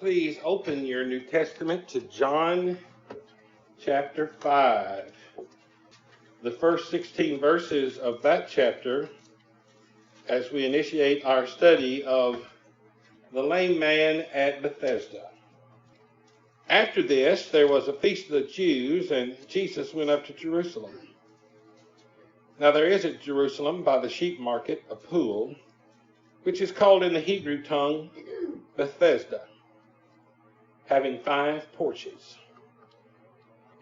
Please open your New Testament to John chapter 5. The first 16 verses of that chapter as we initiate our study of the lame man at Bethesda. After this, there was a feast of the Jews, and Jesus went up to Jerusalem. Now there is at Jerusalem by the sheep market a pool, which is called in the Hebrew tongue Bethesda, having 5 porches.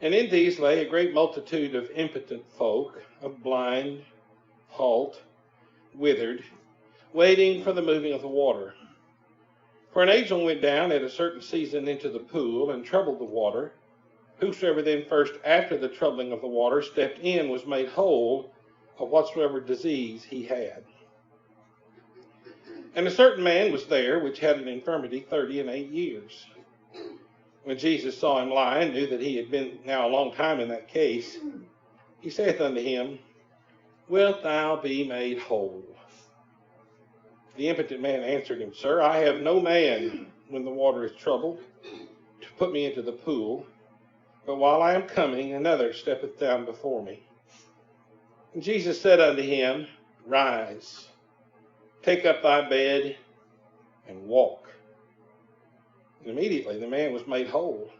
And in these lay a great multitude of impotent folk, of blind, halt, withered, waiting for the moving of the water. For an angel went down at a certain season into the pool and troubled the water. Whosoever then first after the troubling of the water stepped in was made whole of whatsoever disease he had. And a certain man was there which had an infirmity 38 years. When Jesus saw him lie and knew that he had been now a long time in that case, he saith unto him, Wilt thou be made whole? The impotent man answered him, Sir, I have no man when the water is troubled to put me into the pool, but while I am coming, another steppeth down before me. And Jesus said unto him, Rise, take up thy bed, and walk. And immediately the man was made whole,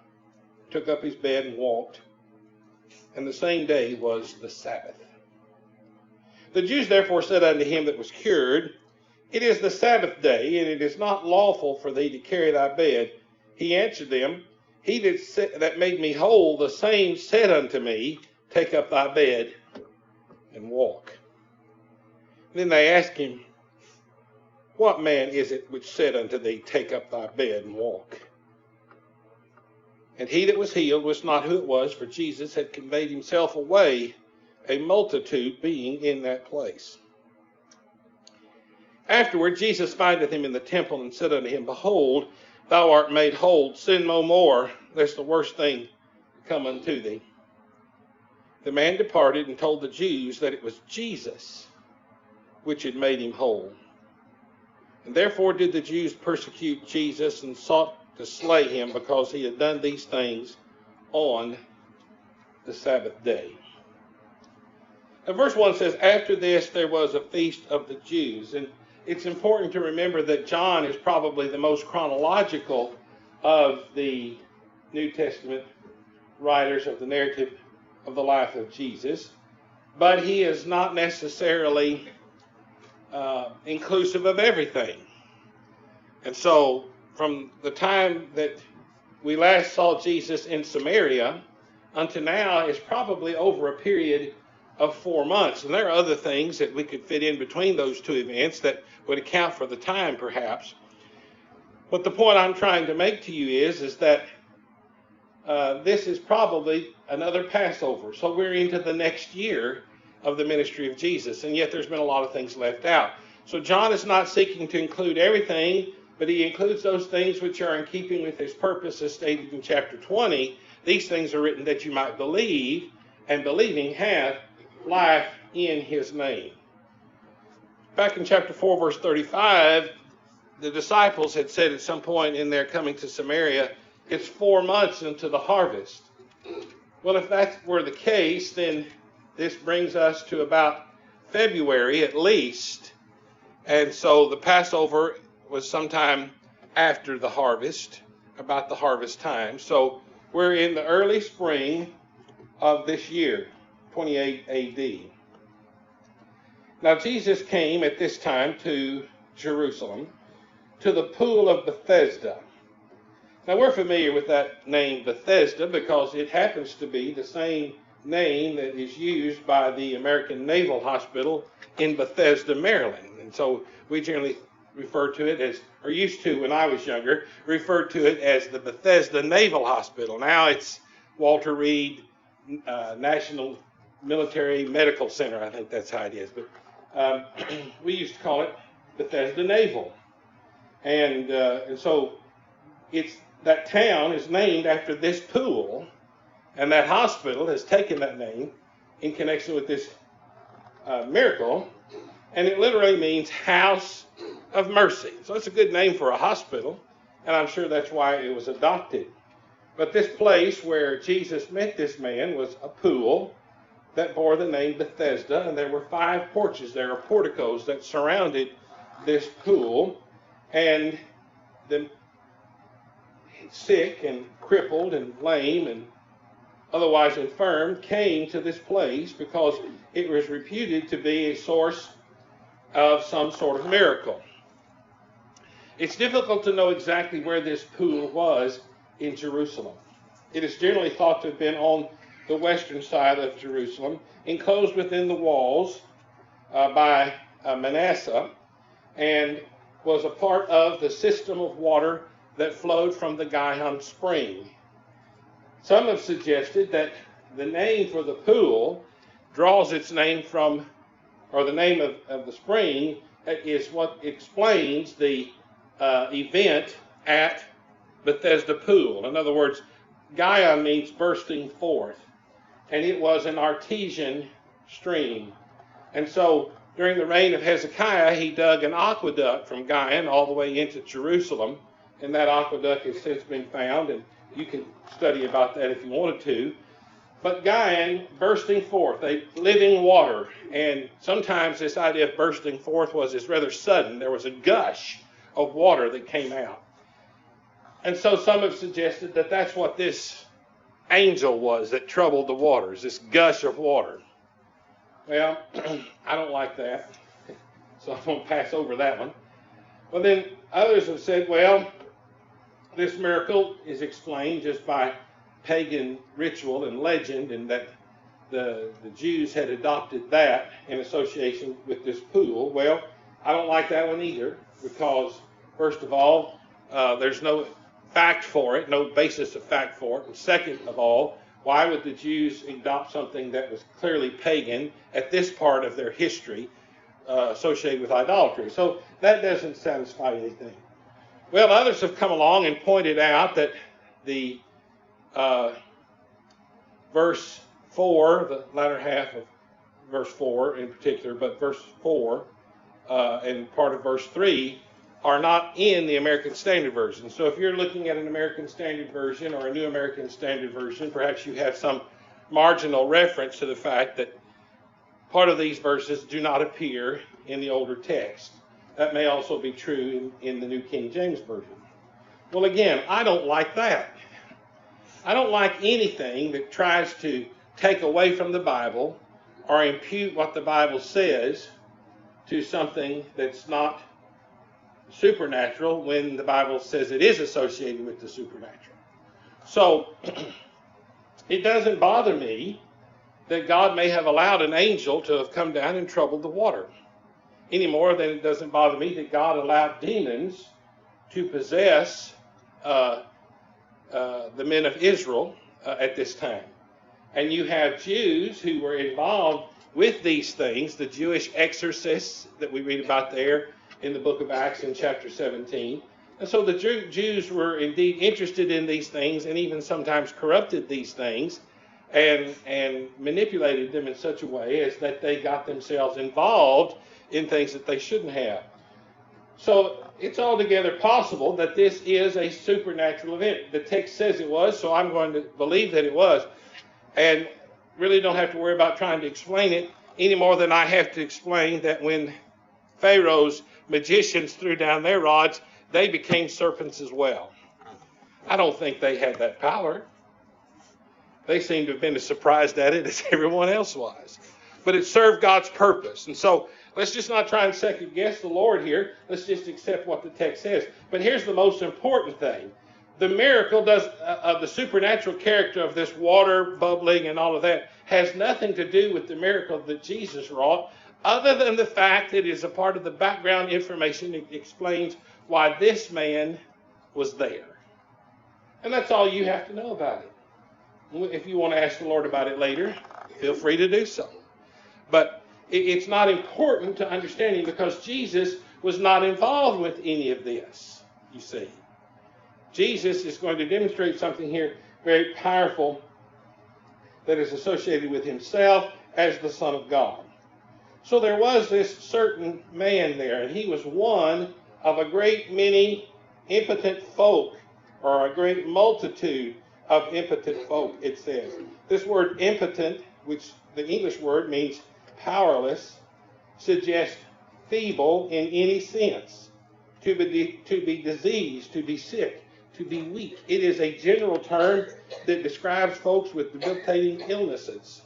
took up his bed and walked. And the same day was the Sabbath. The Jews therefore said unto him that was cured, It is the Sabbath day, and it is not lawful for thee to carry thy bed. He answered them, He that made me whole, the same said unto me, Take up thy bed and walk. Then they asked him, What man is it which said unto thee, Take up thy bed and walk? And he that was healed was not who it was, for Jesus had conveyed himself away, a multitude being in that place. Afterward Jesus findeth him in the temple, and said unto him, Behold, thou art made whole, sin no more, lest the worst thing come unto thee. The man departed and told the Jews that it was Jesus which had made him whole. And therefore did the Jews persecute Jesus, and sought to slay him, because he had done these things on the Sabbath day. Now, verse 1 says, After this there was a feast of the Jews. And it's important to remember that John is probably the most chronological of the New Testament writers of the narrative of the life of Jesus. But he is not necessarily inclusive of everything. And so from the time that we last saw Jesus in Samaria unto now is probably over a period of 4 months. And there are other things that we could fit in between those two events that would account for the time perhaps. But the point I'm trying to make to you is that this is probably another Passover. So we're into the next year of the ministry of Jesus, and yet there's been a lot of things left out. So John is not seeking to include everything, but he includes those things which are in keeping with his purpose as stated in chapter 20. These things are written that you might believe, and believing have life in his name. Back in chapter 4, verse 35, the disciples had said at some point in their coming to Samaria, it's 4 months into the harvest. Well, if that were the case, then this brings us to about February at least. And so the Passover was sometime after the harvest, about the harvest time. So we're in the early spring of this year, 28 AD. Now Jesus came at this time to Jerusalem, to the pool of Bethesda. Now we're familiar with that name Bethesda because it happens to be the same name that is used by the American Naval Hospital in Bethesda, Maryland. And so we generally refer to it as, or used to when I was younger, referred to it as the Bethesda Naval Hospital. Now it's Walter Reed National Military Medical Center. I think that's how it is. But we used to call it Bethesda Naval. And so it's that town is named after this pool, and that hospital has taken that name in connection with this miracle, and it literally means house of mercy. So it's a good name for a hospital. and I'm sure that's why it was adopted. But this place where Jesus met this man was a pool that bore the name Bethesda, and there were 5 porches there, or porticos, that surrounded this pool, and the sick and crippled and lame and otherwise infirm came to this place because it was reputed to be a source of some sort of miracle. It's difficult to know exactly where this pool was in Jerusalem. It is generally thought to have been on the western side of Jerusalem, enclosed within the walls by Manasseh, and was a part of the system of water that flowed from the Gihon spring. Some have suggested that the name for the pool draws its name from, or the name of the spring is what explains the event at Bethesda Pool. In other words, Gihon means bursting forth, and it was an artesian stream. And so during the reign of Hezekiah, he dug an aqueduct from Gihon all the way into Jerusalem, and that aqueduct has since been found, and you can study about that if you wanted to. But Gihon, bursting forth, a living water, and sometimes this idea of bursting forth was rather sudden. There was a gush of water that came out. And so some have suggested that that's what this angel was that troubled the waters, this gush of water. Well, I don't like that, so I'm going to pass over that one. But then others have said, well, this miracle is explained just by pagan ritual and legend, and that the Jews had adopted that in association with this pool. Well, I don't like that one either, because first of all, there's no fact for it, no basis of fact for it. And second of all, why would the Jews adopt something that was clearly pagan at this part of their history associated with idolatry? So that doesn't satisfy anything. Well, others have come along and pointed out that the verse 4, the latter half of verse 4 in particular, but verse 4 and part of verse 3 are not in the American Standard Version. So if you're looking at an American Standard Version or a New American Standard Version, perhaps you have some marginal reference to the fact that part of these verses do not appear in the older text. That may also be true in the New King James Version. Well, again, I don't like that. I don't like anything that tries to take away from the Bible or impute what the Bible says to something that's not supernatural when the Bible says it is associated with the supernatural. So it doesn't bother me that God may have allowed an angel to have come down and troubled the water, any more than it doesn't bother me that God allowed demons to possess the men of Israel at this time. And you have Jews who were involved with these things, the Jewish exorcists that we read about there in the book of Acts in chapter 17. And so the Jews were indeed interested in these things and even sometimes corrupted these things and manipulated them in such a way as that they got themselves involved in things that they shouldn't have. So it's altogether possible that this is a supernatural event. The text says it was, so I'm going to believe that it was. And really don't have to worry about trying to explain it any more than I have to explain that when Pharaoh's magicians threw down their rods, they became serpents as well. I don't think they had that power. They seem to have been as surprised at it as everyone else was. But it served God's purpose. And so let's just not try and second guess the Lord here. Let's just accept what the text says. But here's the most important thing. The miracle the supernatural character of this water bubbling and all of that has nothing to do with the miracle that Jesus wrought, other than the fact that it is a part of the background information that explains why this man was there. And that's all you have to know about it. If you want to ask the Lord about it later, feel free to do so. But it's not important to understanding because Jesus was not involved with any of this, you see. Jesus is going to demonstrate something here very powerful that is associated with himself as the Son of God. So there was this certain man there, and he was one of a great many impotent folk, or a great multitude of impotent folk, it says. This word impotent, which the English word means powerless, suggests feeble in any sense, to be diseased, to be sick, to be weak. It is a general term that describes folks with debilitating illnesses.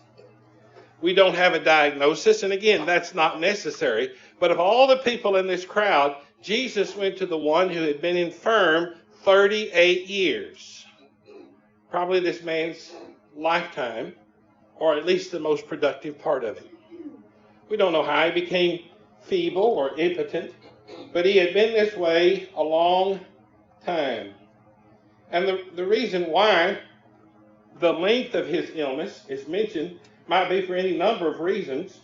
We don't have a diagnosis, and again, that's not necessary. But of all the people in this crowd, Jesus went to the one who had been infirm 38 years. Probably this man's lifetime, or at least the most productive part of it. We don't know how he became feeble or impotent, but he had been this way a long time. And the reason why the length of his illness is mentioned might be for any number of reasons.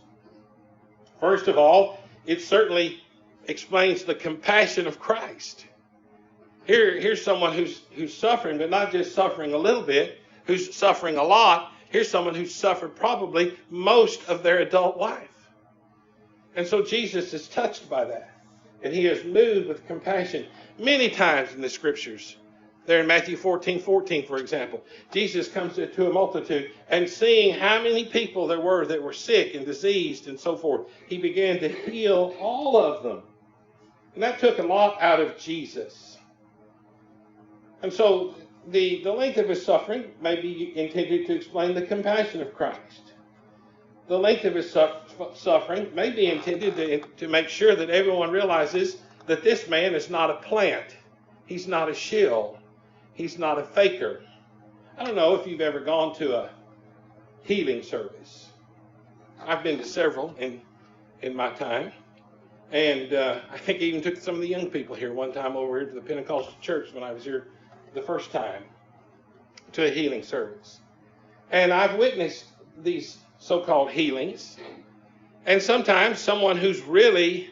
First of all, it certainly explains the compassion of Christ. Here's someone who's suffering, but not just suffering a little bit, who's suffering a lot. Here's someone who's suffered probably most of their adult life. And so Jesus is touched by that. And he is moved with compassion many times in the scriptures. There in Matthew 14:14, for example, Jesus comes to a multitude, and seeing how many people there were that were sick and diseased and so forth, he began to heal all of them. And that took a lot out of Jesus. And so the length of his suffering may be intended to explain the compassion of Christ. The length of his suffering may be intended to make sure that everyone realizes that this man is not a plant. He's not a shill. He's not a faker. I don't know if you've ever gone to a healing service. I've been to several in my time. And I think I even took some of the young people here one time over here to the Pentecostal church when I was here the first time to a healing service. And I've witnessed these so-called healings. And sometimes someone who's really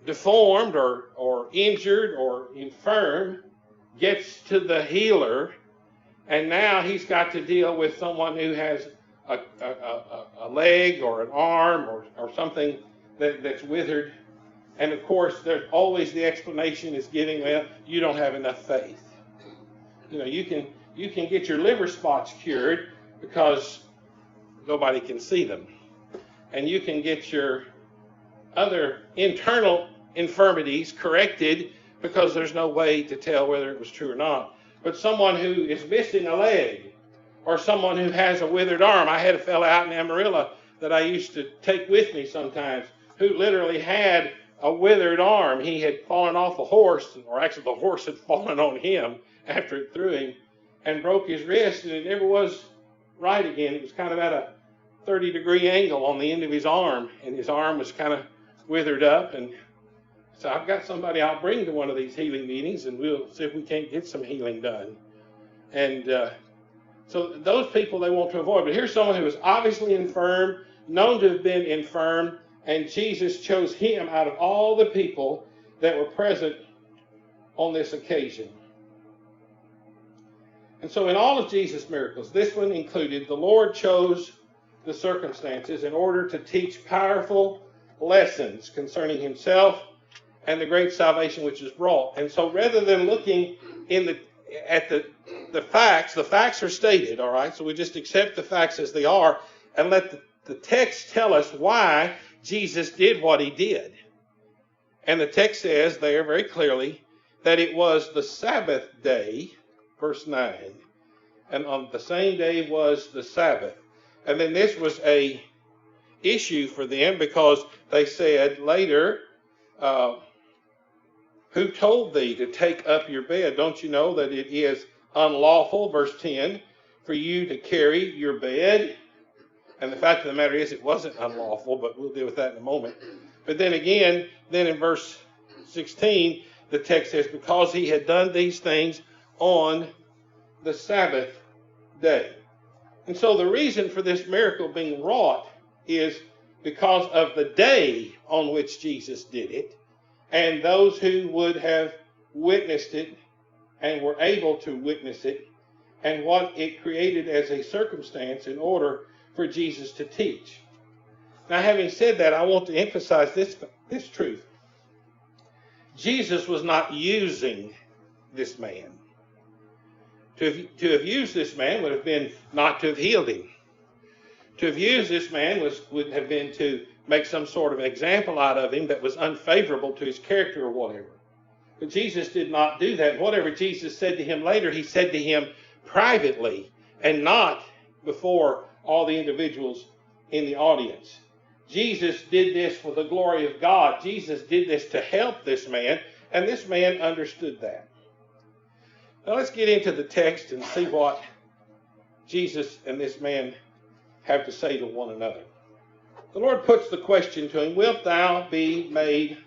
deformed or injured or infirm gets to the healer, and now he's got to deal with someone who has a leg or an arm or something that's withered. And of course, there's always the explanation is giving, well, you don't have enough faith. You know, you can get your liver spots cured because nobody can see them. And you can get your other internal infirmities corrected because there's no way to tell whether it was true or not. But someone who is missing a leg or someone who has a withered arm, I had a fellow out in Amarillo that I used to take with me sometimes who literally had a withered arm. He had fallen off a horse, or actually the horse had fallen on him after it threw him, and broke his wrist, and it never was right again. It was kind of at a 30-degree angle on the end of his arm, and his arm was kind of withered up. And so I've got somebody I'll bring to one of these healing meetings, and we'll see if we can't get some healing done. And so those people they want to avoid. But here's someone who was obviously infirm, known to have been infirm, and Jesus chose him out of all the people that were present on this occasion. And so in all of Jesus' miracles, this one included, the Lord chose the circumstances in order to teach powerful lessons concerning himself and the great salvation which is brought. And so rather than looking at the facts are stated, all right? So we just accept the facts as they are and let the text tell us why Jesus did what he did. And the text says there very clearly that it was the Sabbath day, verse 9, and on the same day was the Sabbath. And then this was a issue for them because they said later, who told thee to take up your bed? Don't you know that it is unlawful, verse 10, for you to carry your bed? And the fact of the matter is it wasn't unlawful, but we'll deal with that in a moment. But then again, then in verse 16, the text says, because he had done these things on the Sabbath day. And so the reason for this miracle being wrought is because of the day on which Jesus did it, and those who would have witnessed it and were able to witness it, and what it created as a circumstance in order for Jesus to teach. Now, having said that, I want to emphasize this truth. Jesus was not using this man. To have used this man would have been not to have healed him. To have used this man would have been to make some sort of example out of him that was unfavorable to his character or whatever. But Jesus did not do that. Whatever Jesus said to him later, he said to him privately and not before all the individuals in the audience. Jesus did this for the glory of God. Jesus did this to help this man, and this man understood that. Now let's get into the text and see what Jesus and this man have to say to one another. The Lord puts the question to him, wilt thou be made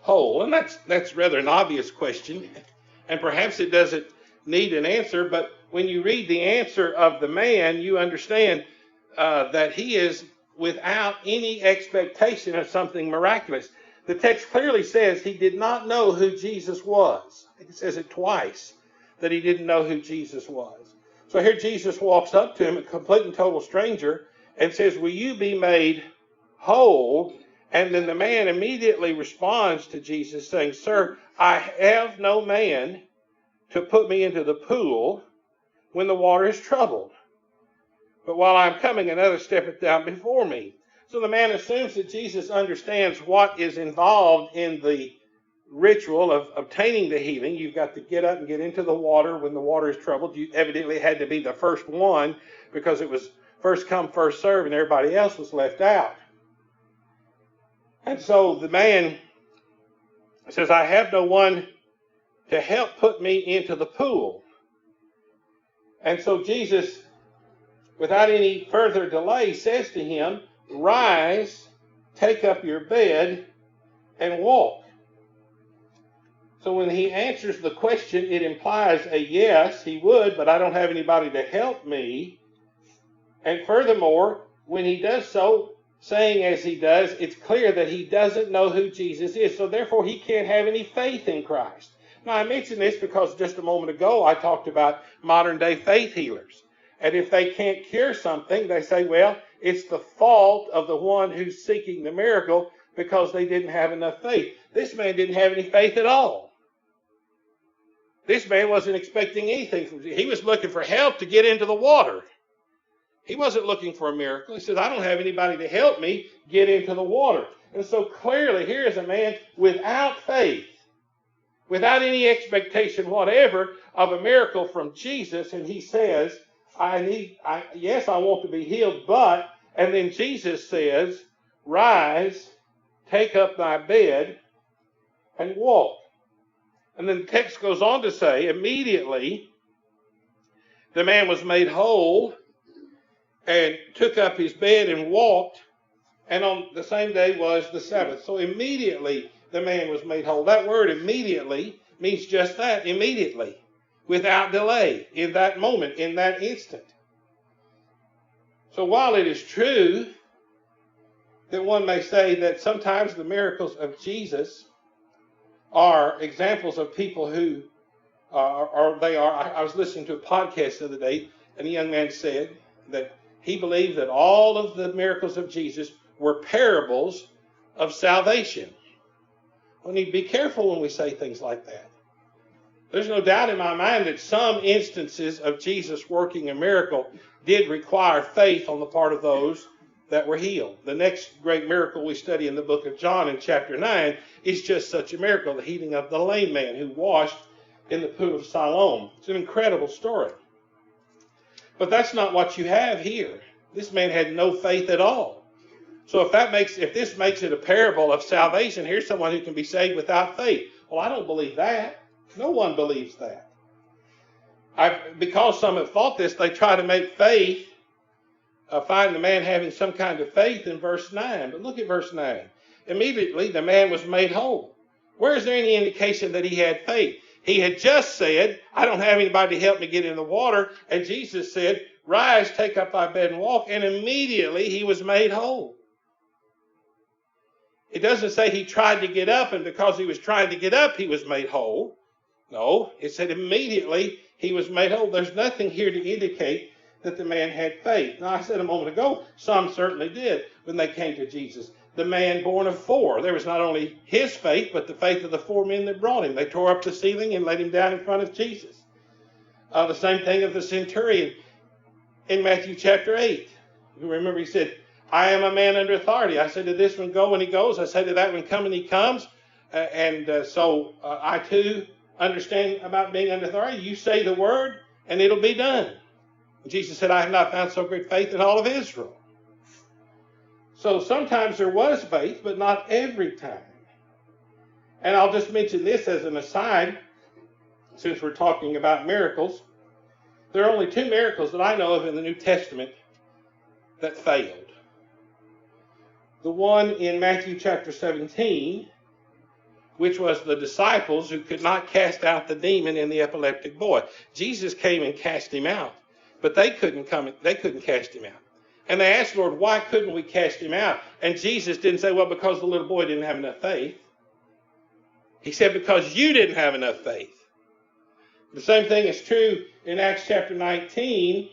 whole? And that's rather an obvious question, and perhaps it doesn't need an answer, but when you read the answer of the man, you understand that he is without any expectation of something miraculous. The text clearly says he did not know who Jesus was. I think it says it twice, that he didn't know who Jesus was. So here Jesus walks up to him, a complete and total stranger, and says, will you be made whole? And then the man immediately responds to Jesus saying, sir, I have no man to put me into the pool when the water is troubled. But while I'm coming, another steppeth down before me. So the man assumes that Jesus understands what is involved in the ritual of obtaining the healing. You've got to get up and get into the water when the water is troubled. You evidently had to be the first one because it was first come, first serve, and everybody else was left out. And so the man says, I have no one to help put me into the pool. And so Jesus, without any further delay, says to him, rise, take up your bed, and walk. So when he answers the question, it implies a yes, he would, but I don't have anybody to help me. And furthermore, when he does so, saying as he does, it's clear that he doesn't know who Jesus is. So therefore, he can't have any faith in Christ. Now, I mention this because just a moment ago, I talked about modern-day faith healers. And if they can't cure something, they say, well, it's the fault of the one who's seeking the miracle because they didn't have enough faith. This man didn't have any faith at all. This man wasn't expecting anything from Jesus. He was looking for help to get into the water. He wasn't looking for a miracle. He said, I don't have anybody to help me get into the water. And so clearly, here is a man without faith, without any expectation whatever of a miracle from Jesus. And he says, yes, I want to be healed, but, and then Jesus says, rise, take up thy bed, and walk. And then the text goes on to say, immediately the man was made whole and took up his bed and walked, and on the same day was the Sabbath. So immediately the man was made whole. That word immediately means just that, immediately, without delay, in that moment, in that instant. So while it is true that one may say that sometimes the miracles of Jesus are examples of people who I was listening to a podcast the other day, and a young man said that he believed that all of the miracles of Jesus were parables of salvation. We need to be careful when we say things like that. There's no doubt in my mind that some instances of Jesus working a miracle did require faith on the part of those that were healed. The next great miracle we study in the book of John in chapter 9 is just such a miracle, the healing of the lame man who washed in the pool of Siloam. It's an incredible story. But that's not what you have here. This man had no faith at all. So if this makes it a parable of salvation, here's someone who can be saved without faith. Well, I don't believe that. No one believes that. Because some have thought this, they try to make faith, find the man having some kind of faith in verse 9. But look at verse 9. Immediately the man was made whole. Where is there any indication that he had faith? He had just said, I don't have anybody to help me get in the water. And Jesus said, rise, take up thy bed and walk. And immediately he was made whole. It doesn't say he tried to get up, and because he was trying to get up, he was made whole. No, it said immediately he was made whole. There's nothing here to indicate that the man had faith. Now, I said a moment ago, some certainly did when they came to Jesus. the man born of 4. There was not only his faith, but the faith of the 4 men that brought him. They tore up the ceiling and laid him down in front of Jesus. The same thing of the centurion in Matthew chapter 8. You remember he said, I am a man under authority. I say to this one, go, and he goes. I say to that one, come, and he comes. So I too understand about being under authority. You say the word, and it'll be done. Jesus said, I have not found so great faith in all of Israel. So sometimes there was faith, but not every time. And I'll just mention this as an aside, since we're talking about miracles. There are only 2 miracles that I know of in the New Testament that failed. The one in Matthew chapter 17, which was the disciples who could not cast out the demon in the epileptic boy. Jesus came and cast him out, but they couldn't cast him out. And they asked, Lord, why couldn't we cast him out? And Jesus didn't say, well, because the little boy didn't have enough faith. He said, because you didn't have enough faith. The same thing is true in Acts chapter 19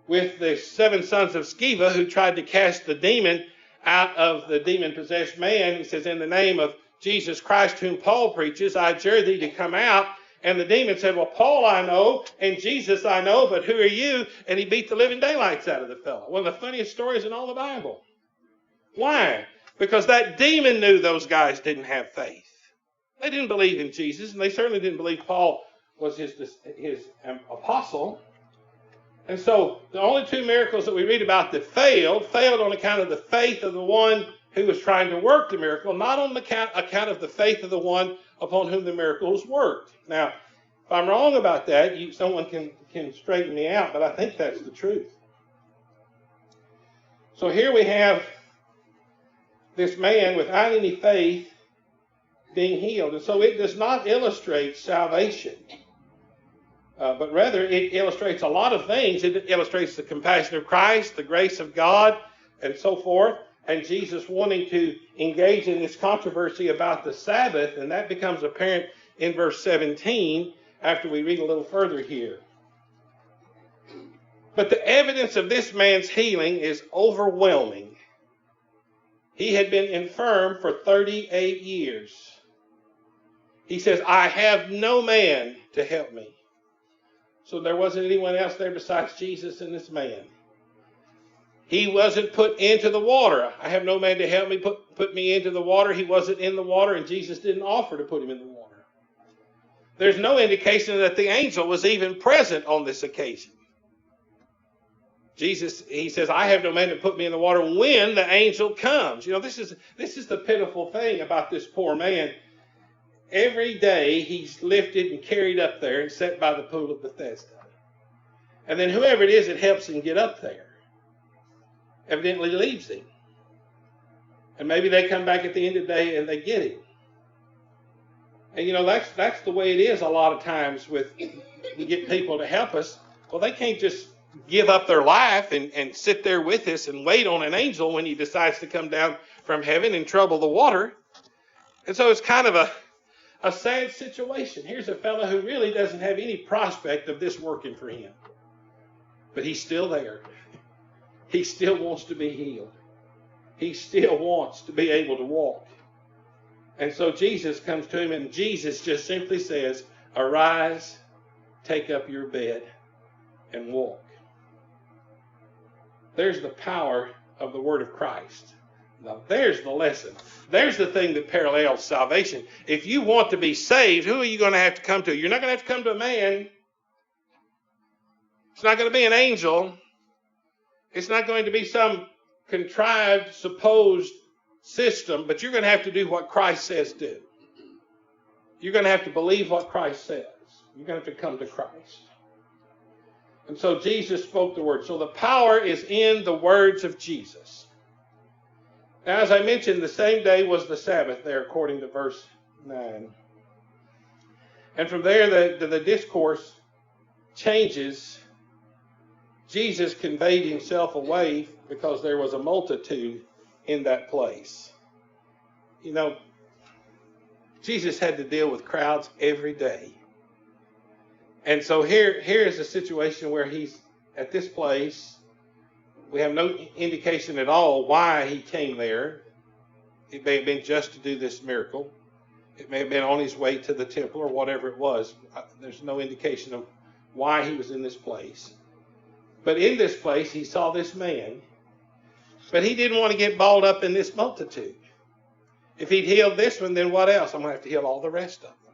with the 7 sons of Sceva who tried to cast the demon out of the demon-possessed man. He says, in the name of Jesus Christ, whom Paul preaches, I adjure thee to come out. And the demon said, well, Paul I know, and Jesus I know, but who are you? And he beat the living daylights out of the fellow. One of the funniest stories in all the Bible. Why? Because that demon knew those guys didn't have faith. They didn't believe in Jesus, and they certainly didn't believe Paul was his apostle. And so the only 2 miracles that we read about that failed on account of the faith of the one who was trying to work the miracle, not on account of the faith of the one upon whom the miracle was worked. Now, if I'm wrong about that, someone can straighten me out, but I think that's the truth. So here we have this man without any faith being healed. And so it does not illustrate salvation, but rather it illustrates a lot of things. It illustrates the compassion of Christ, the grace of God, and so forth. And Jesus wanting to engage in this controversy about the Sabbath, and that becomes apparent in verse 17 after we read a little further here. But the evidence of this man's healing is overwhelming. He had been infirm for 38 years. He says, I have no man to help me. So there wasn't anyone else there besides Jesus and this man. He wasn't put into the water. I have no man to help me put me into the water. He wasn't in the water, and Jesus didn't offer to put him in the water. There's no indication that the angel was even present on this occasion. Jesus, he says, I have no man to put me in the water when the angel comes. You know, this is the pitiful thing about this poor man. Every day he's lifted and carried up there and set by the pool of Bethesda. And then whoever it is that helps him get up there evidently leaves him. And maybe they come back at the end of the day and they get him. And you know, that's the way it is a lot of times with, we get people to help us. Well, they can't just give up their life and sit there with us and wait on an angel when he decides to come down from heaven and trouble the water. And so it's kind of a sad situation. Here's a fellow who really doesn't have any prospect of this working for him. But he's still there. He still wants to be healed. He still wants to be able to walk. And so Jesus comes to him, and Jesus just simply says, arise, take up your bed, and walk. There's the power of the word of Christ. Now, there's the lesson. There's the thing that parallels salvation. If you want to be saved, who are you going to have to come to? You're not going to have to come to a man. It's not going to be an angel. It's not going to be some contrived, supposed system, but you're going to have to do what Christ says do. You're going to have to believe what Christ says. You're going to have to come to Christ. And so Jesus spoke the word. So the power is in the words of Jesus. Now, as I mentioned, the same day was the Sabbath there, according to verse 9. And from there, the discourse changes. Jesus conveyed himself away because there was a multitude in that place. You know, Jesus had to deal with crowds every day. And so here is a situation where he's at this place. We have no indication at all why he came there. It may have been just to do this miracle. It may have been on his way to the temple or whatever it was. There's no indication of why he was in this place. But in this place, he saw this man. But he didn't want to get balled up in this multitude. If he'd healed this one, then what else? I'm going to have to heal all the rest of them.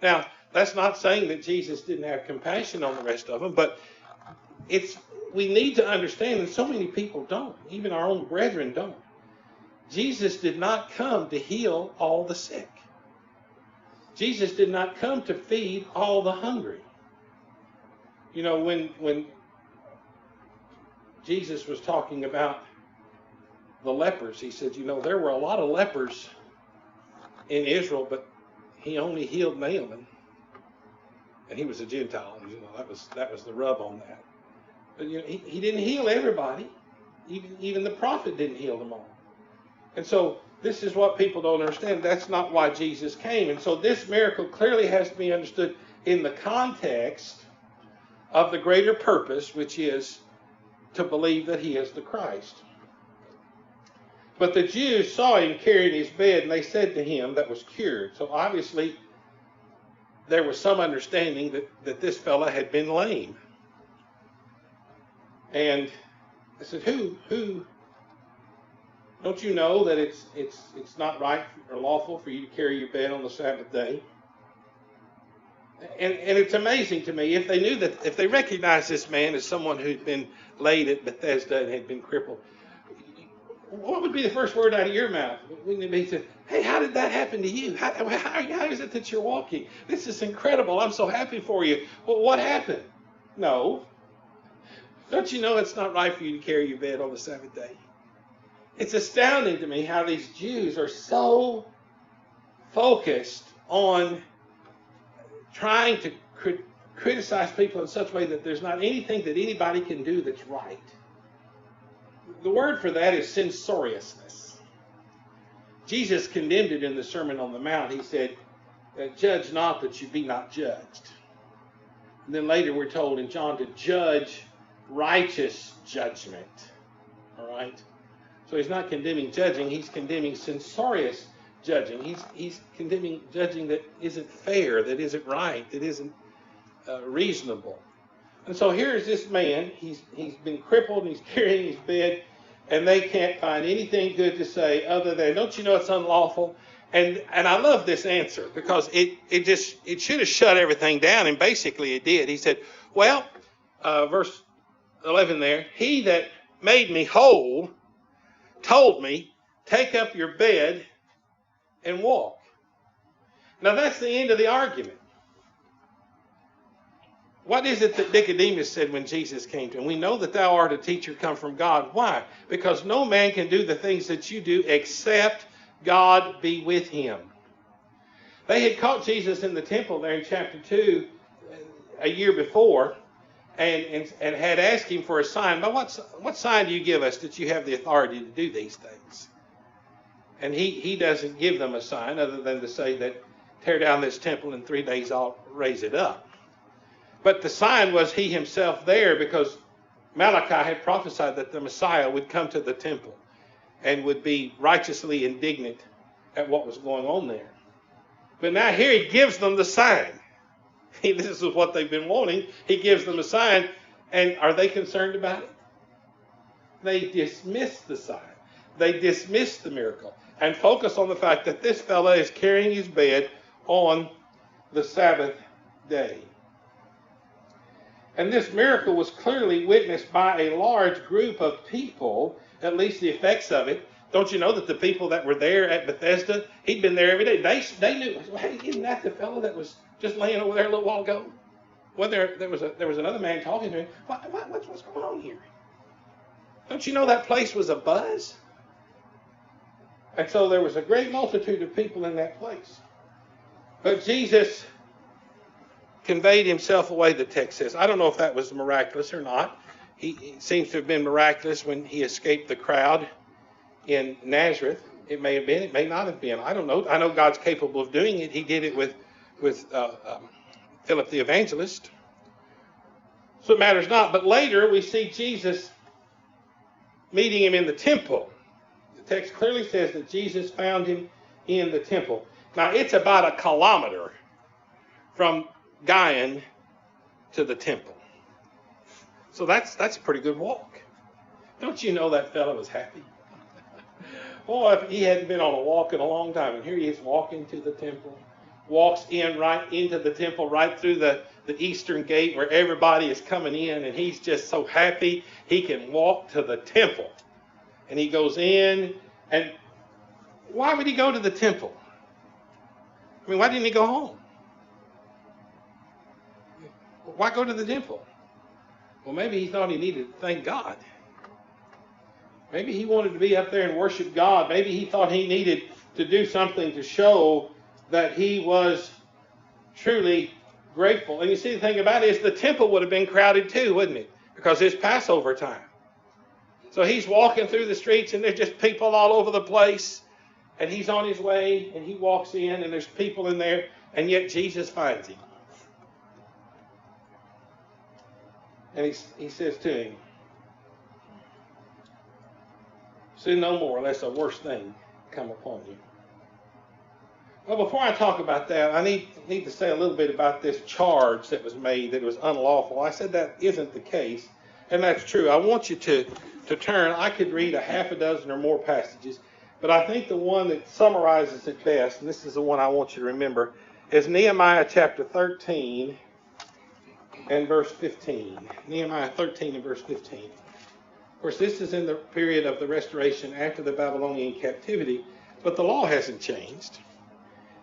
Now, that's not saying that Jesus didn't have compassion on the rest of them, but we need to understand, and so many people don't, even our own brethren don't. Jesus did not come to heal all the sick. Jesus did not come to feed all the hungry. You know, when Jesus was talking about the lepers, he said, you know, there were a lot of lepers in Israel, but he only healed Naaman. And he was a Gentile. You know, that was the rub on that. But you know, he didn't heal everybody. Even the prophet didn't heal them all. And so this is what people don't understand. That's not why Jesus came. And so this miracle clearly has to be understood in the context of the greater purpose, which is to believe that he is the Christ. But the Jews saw him carrying his bed, and they said to him that was cured. So obviously there was some understanding that this fella had been lame. And I said, who? Don't you know that it's not right or lawful for you to carry your bed on the Sabbath day? And it's amazing to me, if they knew that, if they recognized this man as someone who'd been laid at Bethesda and had been crippled, what would be the first word out of your mouth? Wouldn't it be to, hey, how did that happen to you? How is it that you're walking? This is incredible. I'm so happy for you. Well, what happened? No. Don't you know it's not right for you to carry your bed on the Sabbath day? It's astounding to me how these Jews are so focused on trying to criticize people in such a way that there's not anything that anybody can do that's right. The word for that is censoriousness. Jesus condemned it in the Sermon on the Mount. He said, judge not that you be not judged. And then later we're told in John to judge righteous judgment. All right? So he's not condemning judging, he's condemning censorious judging. He's condemning judging that isn't fair, that isn't right, that isn't reasonable. And so here's this man, he's been crippled and he's carrying his bed, and they can't find anything good to say other than, don't you know it's unlawful? And I love this answer, because it should have shut everything down, and basically it did. He said, well, verse 11 there, he that made me whole told me, take up your bed and walk. Now that's the end of the argument. What is it that Nicodemus said when Jesus came to him? We know that thou art a teacher come from God. Why? Because no man can do the things that you do except God be with him. They had caught Jesus in the temple there in chapter 2 a year before and had asked him for a sign. But what sign do you give us that you have the authority to do these things? And he doesn't give them a sign other than to say that tear down this temple in 3 days I'll raise it up. But the sign was he himself there, because Malachi had prophesied that the Messiah would come to the temple and would be righteously indignant at what was going on there. But now here he gives them the sign. This is what they've been wanting. He gives them a sign, and are they concerned about it? They dismiss the sign. They dismiss the miracle and focus on the fact that this fella is carrying his bed on the Sabbath day. And this miracle was clearly witnessed by a large group of people, at least the effects of it. Don't you know that the people that were there at Bethesda, he'd been there every day. They knew, hey, isn't that the fellow that was just laying over there a little while ago? Well, there was another man talking to him. What's going on here? Don't you know that place was abuzz? And so there was a great multitude of people in that place. But Jesus conveyed himself away, the text says. I don't know if that was miraculous or not. He seems to have been miraculous when he escaped the crowd in Nazareth. It may have been, it may not have been. I don't know. I know God's capable of doing it. He did it with Philip the evangelist. So it matters not. But later we see Jesus meeting him in the temple. The text clearly says that Jesus found him in the temple. Now, it's about 1 kilometer from Gaian to the temple. So that's a pretty good walk. Don't you know that fellow was happy? Boy, if he hadn't been on a walk in a long time, and here he is walking to the temple, walks in right into the temple, right through the eastern gate where everybody is coming in, and he's just so happy he can walk to the temple. And he goes in, and why would he go to the temple? I mean, why didn't he go home? Why go to the temple? Well, maybe he thought he needed to thank God. Maybe he wanted to be up there and worship God. Maybe he thought he needed to do something to show that he was truly grateful. And you see, the thing about it is the temple would have been crowded too, wouldn't it? Because it's Passover time. So he's walking through the streets and there's just people all over the place. And he's on his way and he walks in and there's people in there. And yet Jesus finds him. And he says to him, sin no more, lest a worse thing come upon you. Well, before I talk about that, I need to say a little bit about this charge that was made that it was unlawful. I said that isn't the case, and that's true. I want you to turn. I could read a half a dozen or more passages, but I think the one that summarizes it best, and this is the one I want you to remember, is Nehemiah chapter 13 and verse 15. Nehemiah 13 and verse 15. Of course, this is in the period of the restoration after the Babylonian captivity, but the law hasn't changed.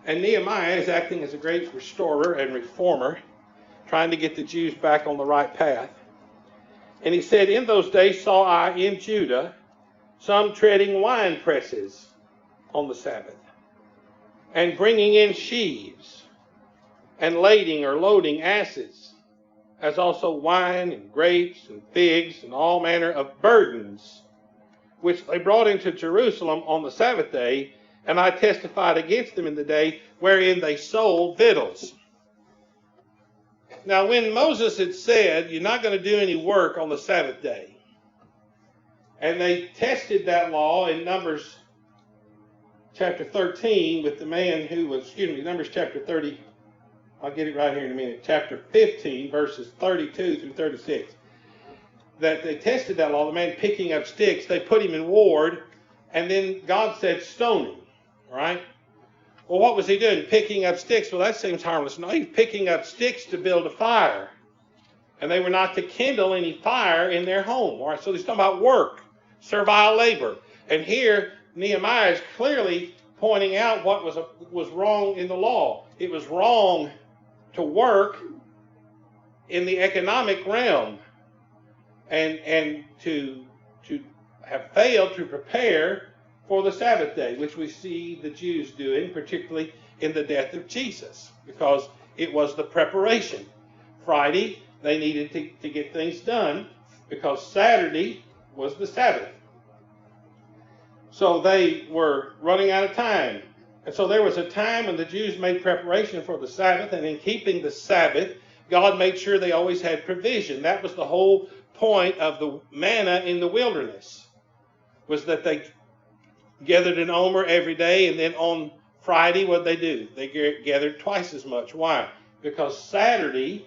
And Nehemiah is acting as a great restorer and reformer, trying to get the Jews back on the right path. And he said, in those days saw I in Judah some treading wine presses on the Sabbath, and bringing in sheaves, and lading or loading asses, as also wine and grapes and figs and all manner of burdens, which they brought into Jerusalem on the Sabbath day, and I testified against them in the day wherein they sold victuals. Now, when Moses had said, you're not going to do any work on the Sabbath day, and they tested that law in Numbers chapter 13 with the man who was, Numbers chapter 30, I'll get it right here in a minute, chapter 15, verses 32 through 36. That they tested that law, the man picking up sticks, they put him in ward, and then God said, stone him, right? Well, what was he doing? Picking up sticks. Well, that seems harmless. No, he's picking up sticks to build a fire. And they were not to kindle any fire in their home. All right, so he's talking about work, servile labor. And here, Nehemiah is clearly pointing out what was wrong in the law. It was wrong to work in the economic realm and to have failed to prepare for the Sabbath day, which we see the Jews doing, particularly in the death of Jesus, because it was the preparation. Friday, they needed to get things done because Saturday was the Sabbath. So they were running out of time. And so there was a time when the Jews made preparation for the Sabbath, and in keeping the Sabbath, God made sure they always had provision. That was the whole point of the manna in the wilderness, was that they gathered an omer every day, and then on Friday, what did they do? They gathered twice as much. Why? Because Saturday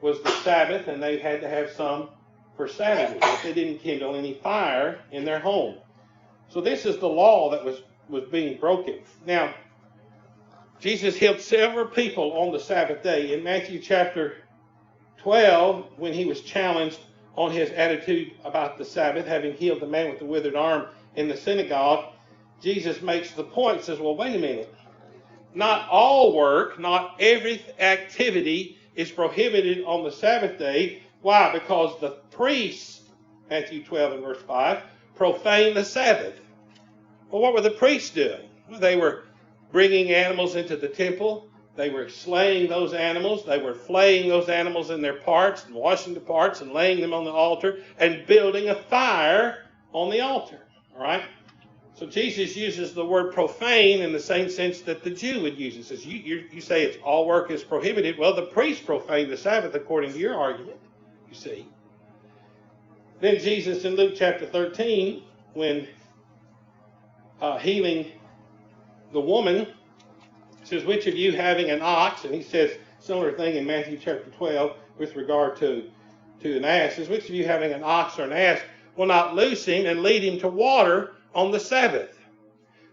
was the Sabbath, and they had to have some for Saturday, but they didn't kindle any fire in their home. So this is the law that was being broken. Now, Jesus healed several people on the Sabbath day. In Matthew chapter 12, when he was challenged on his attitude about the Sabbath, having healed the man with the withered arm in the synagogue, Jesus makes the point, says, well, wait a minute. Not all work, not every activity is prohibited on the Sabbath day. Why? Because the priests, Matthew 12 and verse 5, profane the Sabbath. Well, what were the priests doing? Well, they were bringing animals into the temple. They were slaying those animals. They were flaying those animals in their parts and washing the parts and laying them on the altar and building a fire on the altar. All right? So Jesus uses the word profane in the same sense that the Jew would use it. Says you say it's all work is prohibited. Well, the priests profaned the Sabbath according to your argument, you see. Then Jesus in Luke chapter 13, when healing the woman. He says, which of you having an ox, and he says similar thing in Matthew chapter 12 with regard to an ass, says, which of you having an ox or an ass will not loose him and lead him to water on the Sabbath?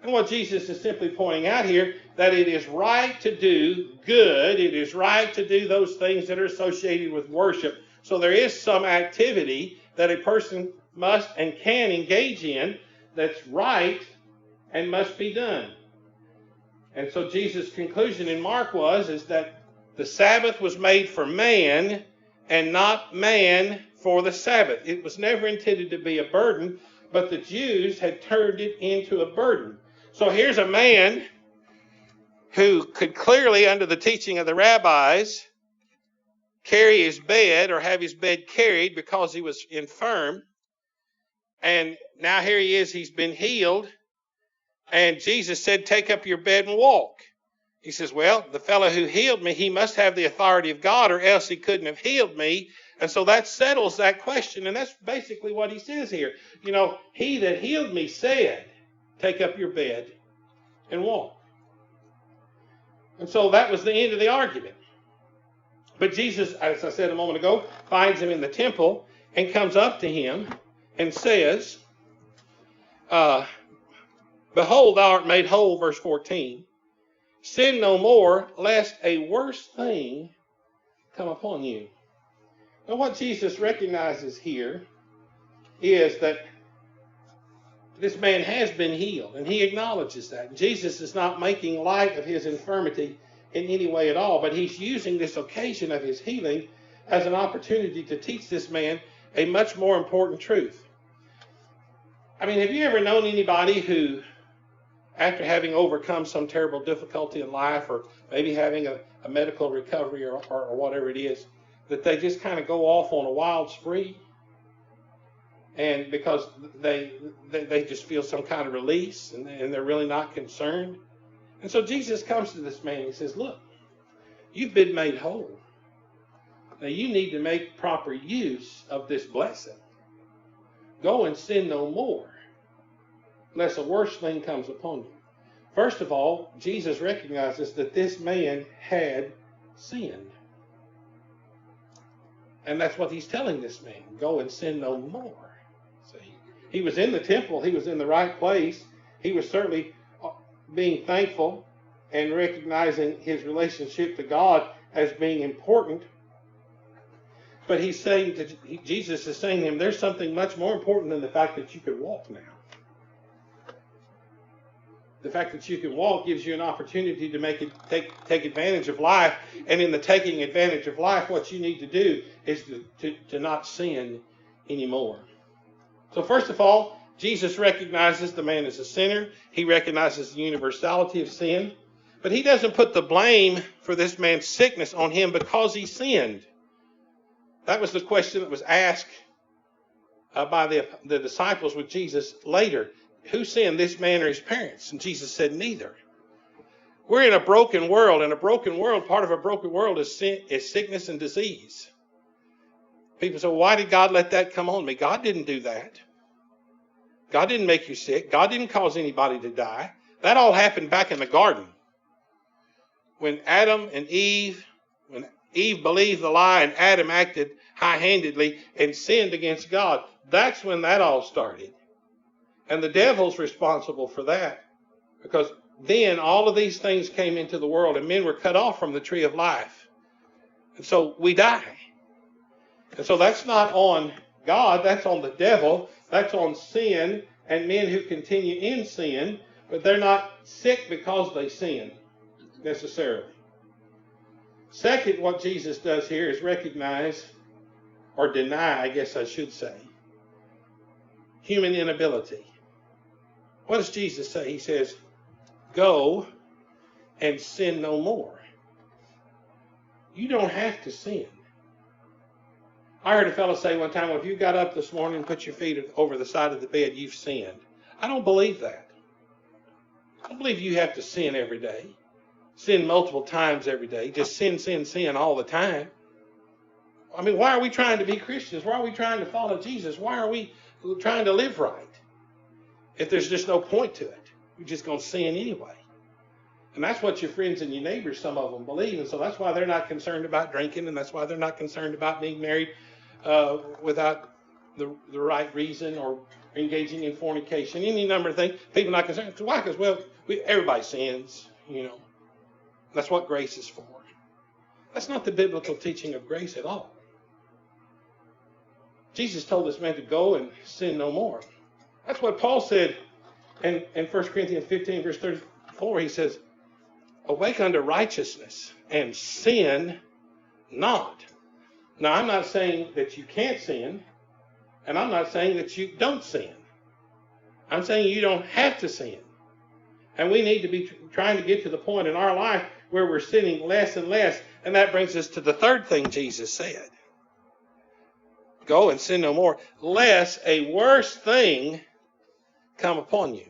And what Jesus is simply pointing out here, that it is right to do good, it is right to do those things that are associated with worship. So there is some activity that a person must and can engage in that's right and must be done. And so Jesus' conclusion in Mark is that the Sabbath was made for man and not man for the Sabbath. It was never intended to be a burden, but the Jews had turned it into a burden. So here's a man who could clearly, under the teaching of the rabbis, carry his bed or have his bed carried because he was infirm. And now here he is, he's been healed. And Jesus said, take up your bed and walk. He says, well, the fellow who healed me, he must have the authority of God or else he couldn't have healed me. And so that settles that question. And that's basically what he says here. You know, he that healed me said, take up your bed and walk. And so that was the end of the argument. But Jesus, as I said a moment ago, finds him in the temple and comes up to him and says, behold, thou art made whole, verse 14. Sin no more, lest a worse thing come upon you. Now what Jesus recognizes here is that this man has been healed, and he acknowledges that. Jesus is not making light of his infirmity in any way at all, but he's using this occasion of his healing as an opportunity to teach this man a much more important truth. I mean, have you ever known anybody who, after having overcome some terrible difficulty in life, or maybe having a medical recovery or whatever it is, that they just kind of go off on a wild spree? And because they just feel some kind of release, and they're really not concerned. And so Jesus comes to this man and he says, look, you've been made whole. Now you need to make proper use of this blessing. Go and sin no more, lest a worse thing comes upon you. First of all, Jesus recognizes that this man had sinned. And that's what he's telling this man. Go and sin no more. See, he was in the temple. He was in the right place. He was certainly being thankful and recognizing his relationship to God as being important. But he's saying Jesus is saying to him, there's something much more important than the fact that you can walk now. The fact that you can walk gives you an opportunity to take advantage of life. And in the taking advantage of life, what you need to do is to not sin anymore. So first of all, Jesus recognizes the man is a sinner. He recognizes the universality of sin. But he doesn't put the blame for this man's sickness on him because he sinned. That was the question that was asked by the disciples with Jesus later. Who sinned, this man or his parents? And Jesus said, neither. We're in a broken world. In a broken world, part of a broken world is sickness and disease. People say, well, why did God let that come on me? God didn't do that. God didn't make you sick. God didn't cause anybody to die. That all happened back in the garden. When Eve believed the lie and Adam acted high-handedly and sinned against God, that's when that all started. And the devil's responsible for that, because then all of these things came into the world and men were cut off from the tree of life. And so we die. And so that's not on God, that's on the devil, that's on sin and men who continue in sin, but they're not sick because they sin necessarily. Second, what Jesus does here is recognize, or deny, I guess I should say, human inability. What does Jesus say? He says, go and sin no more. You don't have to sin. I heard a fellow say one time, well, if you got up this morning and put your feet over the side of the bed, you've sinned. I don't believe that. I don't believe you have to sin every day. Sin multiple times every day. Just sin all the time. I mean, why are we trying to be Christians? Why are we trying to follow Jesus? Why are we trying to live right if there's just no point to it? You're just going to sin anyway. And that's what your friends and your neighbors, some of them, believe. And so that's why they're not concerned about drinking, and that's why they're not concerned about being married without the right reason, or engaging in fornication, any number of things. People are not concerned. Why? Because, well, everybody sins, you know. That's what grace is for. That's not the biblical teaching of grace at all. Jesus told this man to go and sin no more. That's what Paul said in 1 Corinthians 15, verse 34. He says, awake unto righteousness and sin not. Now, I'm not saying that you can't sin, and I'm not saying that you don't sin. I'm saying you don't have to sin. And we need to be trying to get to the point in our life where we're sinning less and less. And that brings us to the third thing Jesus said. Go and sin no more, lest a worse thing come upon you.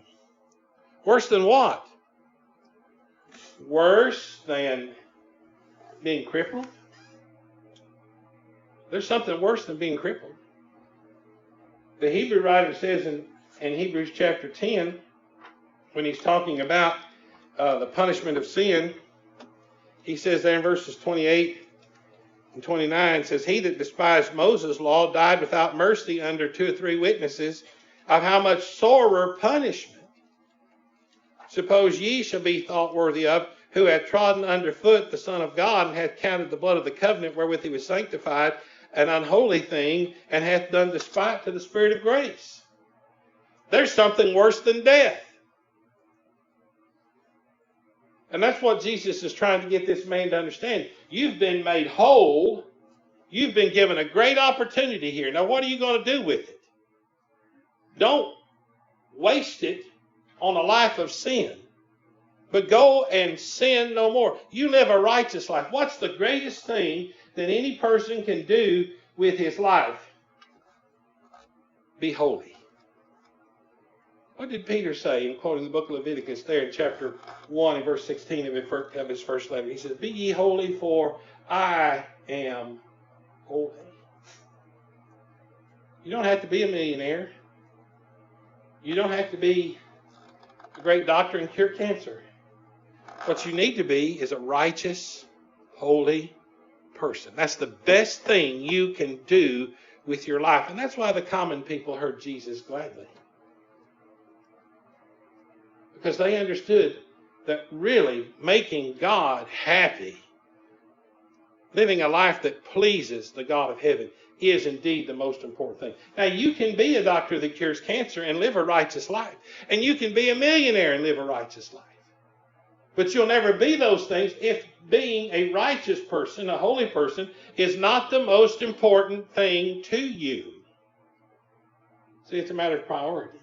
Worse than what? Worse than being crippled? There's something worse than being crippled. The Hebrew writer says in Hebrews chapter 10, when he's talking about the punishment of sin, he says there in verses 28 and 29, says, he that despised Moses' law died without mercy under 2 or 3 witnesses, of how much sorer punishment suppose ye shall be thought worthy of, who hath trodden under foot the Son of God, and hath counted the blood of the covenant wherewith he was sanctified an unholy thing, and hath done despite to the Spirit of grace. There's something worse than death. And that's what Jesus is trying to get this man to understand. You've been made whole. You've been given a great opportunity here. Now, what are you going to do with it? Don't waste it on a life of sin, but go and sin no more. You live a righteous life. What's the greatest thing that any person can do with his life? Be holy. What did Peter say in quoting the book of Leviticus there in chapter 1 and verse 16 of his first letter? He says, be ye holy, for I am holy. You don't have to be a millionaire. You don't have to be a great doctor and cure cancer. What you need to be is a righteous, holy person. That's the best thing you can do with your life. And that's why the common people heard Jesus gladly. Because they understood that really making God happy, living a life that pleases the God of heaven, is indeed the most important thing. Now, you can be a doctor that cures cancer and live a righteous life. And you can be a millionaire and live a righteous life. But you'll never be those things if being a righteous person, a holy person, is not the most important thing to you. See, it's a matter of priority.